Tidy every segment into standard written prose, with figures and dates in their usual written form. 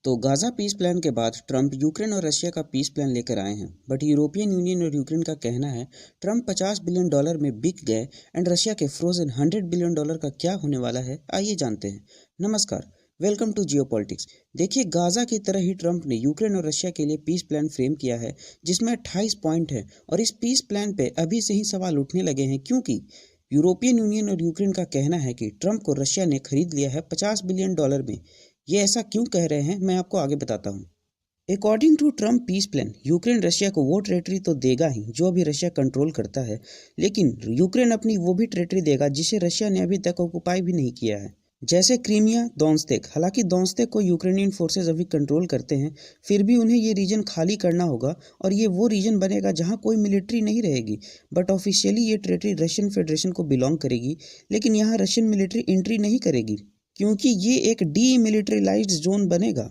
तो Gaza piece plan के बाद ट्रंप यूक्रेन और रशिया का पीस प्लान लेकर आए हैं। बट यूरोपियन यूनियन और यूक्रेन का कहना है ट्रंप $50 बिलियन में बिक गए एंड रशिया के फ्रोजन $100 बिलियन का क्या होने वाला है, आइए जानते हैं। नमस्कार, वेलकम टू जियोपॉलिटिक्स। देखिए, गाजा की तरह ही ट्रंप ने यूक्रेन और रशिया के लिए पीस प्लान फ्रेम किया है जिसमें 28 पॉइंट है और इस पीस प्लान पे अभी से ही सवाल उठने लगे हैं क्योंकि यूरोपियन यूनियन और यूक्रेन का कहना है कि ट्रंप को रशिया ने खरीद लिया है $50 बिलियन में। ये ऐसा क्यों कह रहे हैं, मैं आपको आगे बताता हूँ। According to Trump peace plan, Ukraine Russia को वो टेरिटरी तो देगा ही जो अभी रशिया कंट्रोल करता है, लेकिन यूक्रेन अपनी वो भी टेरिटरी देगा जिसे रशिया ने अभी तक ऑक्युपाई भी नहीं किया है, जैसे क्रीमिया, दोनेत्स्क। हालांकि दोनेत्स्क को यूक्रेनियन फोर्सेज अभी कंट्रोल करते हैं, फिर भी उन्हें ये रीजन खाली करना होगा और ये वो रीजन बनेगा जहां कोई मिलिट्री नहीं रहेगी। बट ऑफिशियली ये टेरिटरी रशियन फेडरेशन को बिलोंग करेगी, लेकिन यहाँ रशियन मिलिट्री एंट्री नहीं करेगी क्योंकि ये एक डीमिलिटरीलाइज्ड जोन बनेगा।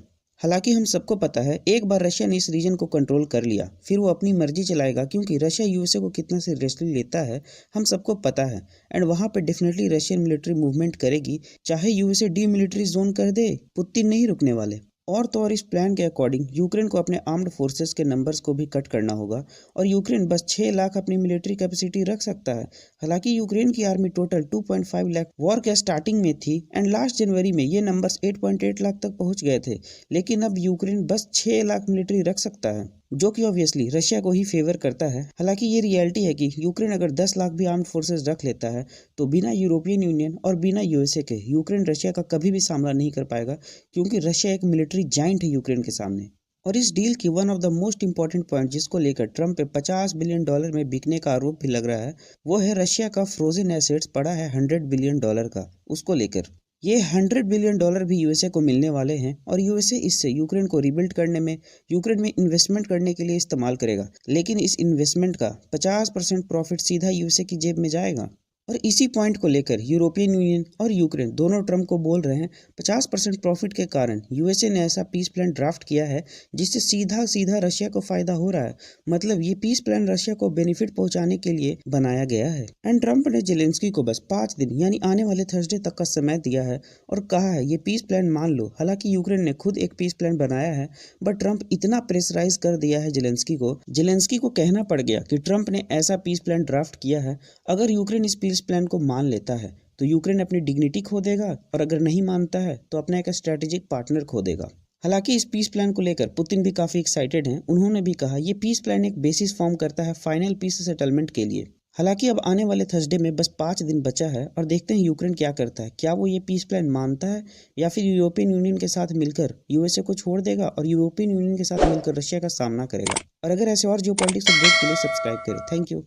हालांकि हम सबको पता है एक बार रशिया ने इस रीजन को कंट्रोल कर लिया फिर वो अपनी मर्जी चलाएगा, क्योंकि रशिया यूएसए को कितना सीरियसली लेता है हम सबको पता है। एंड वहाँ पे डेफिनेटली रशियन मिलिट्री मूवमेंट करेगी, चाहे यूएसए डीमिलिटरी जोन कर दे, पुतिन नहीं रुकने वाले। और तो और इस प्लान के अकॉर्डिंग यूक्रेन को अपने आर्म्ड फोर्सेस के नंबर्स को भी कट करना होगा और यूक्रेन बस 6 लाख अपनी मिलिट्री कैपेसिटी रख सकता है। हालांकि यूक्रेन की आर्मी टोटल 2.5 लाख वॉर के स्टार्टिंग में थी एंड लास्ट जनवरी में ये नंबर्स 8.8 लाख तक पहुंच गए थे, लेकिन अब यूक्रेन बस 6 लाख मिलिट्री रख सकता है, जो कि ऑब्वियसली रशिया को ही फेवर करता है। हालांकि ये रियलिटी है कि यूक्रेन अगर 10 लाख भी आर्म्ड फोर्सेस रख लेता है तो बिना यूरोपियन यूनियन और बिना यूएसए के यूक्रेन रशिया का कभी भी सामना नहीं कर पाएगा, क्योंकि रशिया एक मिलिट्री जाइंट है यूक्रेन के सामने। और इस डील की one of the most important point जिसको लेकर ट्रंप पे $50 बिलियन में बिकने का आरोप भी लग रहा है, वो है रशिया का फ्रोजन एसेट्स पड़ा है $100 बिलियन का। उसको लेकर ये $100 बिलियन भी यूएसए को मिलने वाले हैं और यूएसए इससे यूक्रेन को रिबिल्ड करने में, यूक्रेन में इन्वेस्टमेंट करने के लिए इस्तेमाल करेगा। लेकिन इस इन्वेस्टमेंट का 50% प्रॉफिट सीधा यूएसए की जेब में जाएगा। और इसी पॉइंट को लेकर यूरोपियन यूनियन और यूक्रेन दोनों ट्रम्प को बोल रहे हैं 50% प्रॉफिट के कारण यूएसए ने ऐसा पीस प्लान ड्राफ्ट किया है जिससे सीधा सीधा रशिया को फायदा हो रहा है। मतलब ये पीस प्लान रशिया को बेनिफिट पहुंचाने के लिए बनाया गया है। एंड ट्रम्प ने जेलेंस्की को बस 5 दिन यानी आने वाले थर्सडे तक का समय दिया है और कहा है ये पीस प्लान मान लो। हालांकि यूक्रेन ने खुद एक पीस प्लान बनाया है, बट ट्रम्प इतना प्रेशराइज कर दिया है जेलेंस्की को कहना पड़ गया कि ट्रम्प ने ऐसा पीस प्लान ड्राफ्ट किया है। अगर यूक्रेन इस पीस प्लान को मान लेता है तो यूक्रेन अपनी डिग्निटी खो देगा और अगर नहीं मानता है तो अपना एक स्ट्रेटेजिक पार्टनर खो देगा। हालांकि इस पीस प्लान को लेकर पुतिन भी काफी एक्साइटेड हैं। उन्होंने भी कहा ये पीस प्लान एक बेसिस फॉर्म करता है फाइनल पीस सेटलमेंट के लिए। हालांकि अब आने वाले थर्सडे में बस 5 दिन बचा है और देखते हैं यूक्रेन क्या करता है। क्या वो ये पीस प्लान मानता है या फिर यूरोपियन यूनियन के साथ मिलकर यूएसए को छोड़ देगा और यूरोपियन यूनियन के साथ मिलकर रशिया का सामना करेगा। और अगर ऐसे और जियोपॉलिटिक्स अपडेट के लिए सब्सक्राइब करें। Thank you.